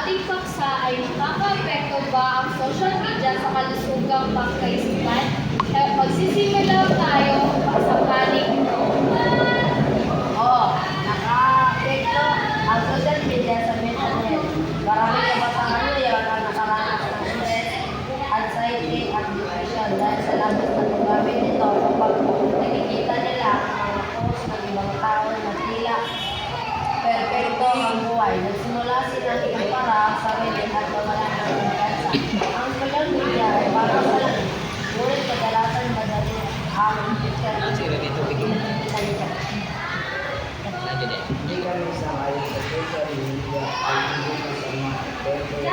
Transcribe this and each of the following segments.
ating paksa ay nakaka-apekto ba ang social media sa kalusugang pangkaisipan? Magsisimula tayo sa panig ito. Oo, naka-apekto ang social media sa mental health. Marami kabataan ngayon ang nakaranas ng stress, anxiety at depression dahil sa labis na paggamit nito kapag nakikita nila ang mga post ng ibang tao na tila perfecto ang buhay. Nagsimula silang ikumpara ang sarili at mawalan ng kumpiyansa. Ang social media ay parang salamin, ngunit kadalasan madali ang Hindi kami sangayon sa social media ay hindi masama pero ito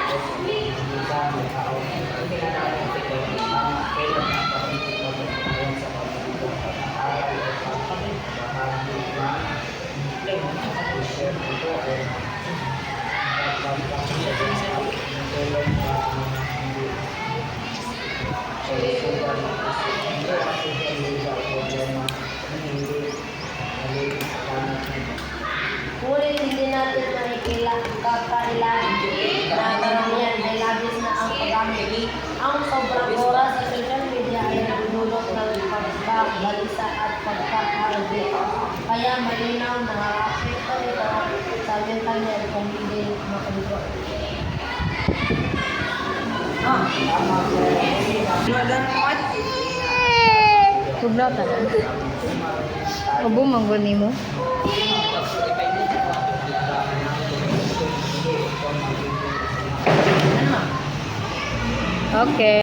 sa mga tao hindi na natin ito ang kailan ang pagkakataon sa pagkakataon pag-aaral o pagkakabahagi na share ito ay pagkakataon ng tulong pa hindi solusyon hindi ang social media problema hindi Ngunit hindi natin kakailan na karamihan ay labis na ang paggamit. Ang sobrang oras sa social media ay nagdulot ng pagkabalisa at pagkakalbi. Kaya malinaw na apekto ito sa mental health kung hindi makaligo. Tugnaw talaga. Abo mangguni mo. Okay.